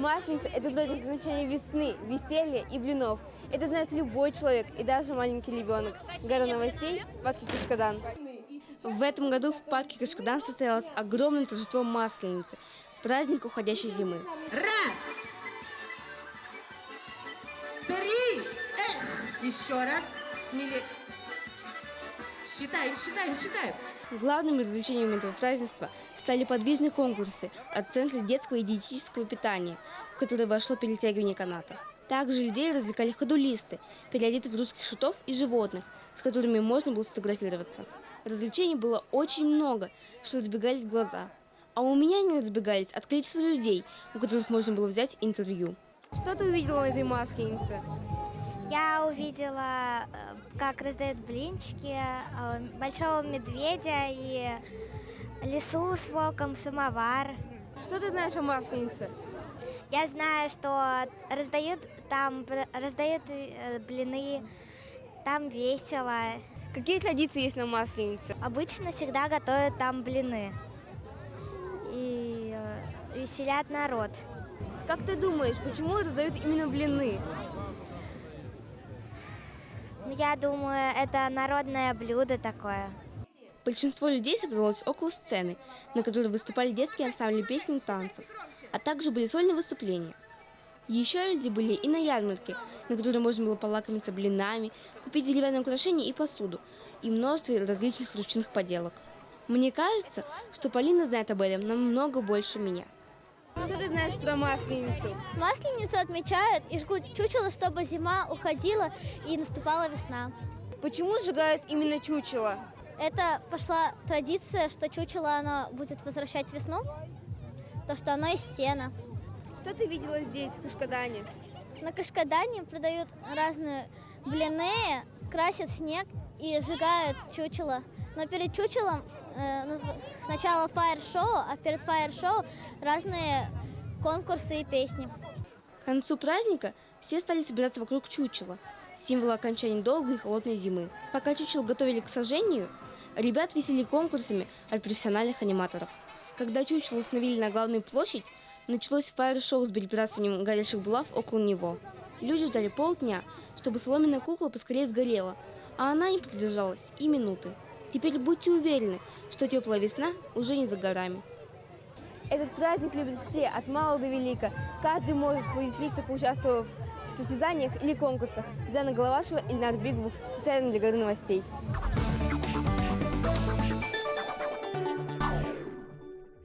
Масленица – это праздник означения весны, веселья и блинов. Это знает любой человек и даже маленький ребенок. Гора новостей в парке Кашкадан. В этом году в парке Кашкадан состоялось огромное торжество Масленицы – праздник уходящей зимы. Раз! Три! Еще раз! Смелее! Считаем, считаем, считаем! Главными развлечениями этого празднества стали подвижные конкурсы от Центра детского и диетического питания, в который вошло перетягивание каната. Также людей развлекали ходулисты, переодетые в русских шутов и животных, с которыми можно было сфотографироваться. Развлечений было очень много, что разбегались глаза. А у меня не разбегались от количества людей, у которых можно было взять интервью. Что ты увидела на этой масленице? Я увидела, как раздают блинчики, большого медведя и лису с волком, самовар. Что ты знаешь о масленице? Я знаю, что раздают блины, там весело. Какие традиции есть на масленице? Обычно всегда готовят там блины и веселят народ. Как ты думаешь, почему раздают именно блины? Я думаю, это народное блюдо такое. Большинство людей собралось около сцены, на которой выступали детские ансамбли песен и танцев, а также были сольные выступления. Еще люди были и на ярмарке, на которой можно было полакомиться блинами, купить деревянные украшения и посуду, и множество различных ручных поделок. Мне кажется, что Полина знает об этом намного больше меня. Что ты знаешь про Масленицу? Масленицу отмечают и жгут чучело, чтобы зима уходила и наступала весна. Почему сжигают именно чучело? Это пошла традиция, что чучело оно будет возвращать весну, то что оно из сена. Что ты видела здесь, в Кашкадане? На Кашкадане продают разные блины, красят снег и сжигают чучело. Но перед чучелом сначала фаер-шоу, а перед фаер-шоу разные конкурсы и песни. К концу праздника все стали собираться вокруг чучела, символа окончания долгой и холодной зимы. Пока чучело готовили к сожжению, ребят весели конкурсами от профессиональных аниматоров. Когда чучело установили на главную площадь, началось фаер-шоу с перебрасыванием горящих булав около него. Люди ждали полдня, чтобы соломенная кукла поскорее сгорела, а она не продержалась и минуты. Теперь будьте уверены, что теплая весна уже не за горами. Этот праздник любят все, от мала до велика. Каждый может повеселиться, поучаствовав в состязаниях или конкурсах. Диана Головашева, Ильнар Бигов, специально для Горы новостей.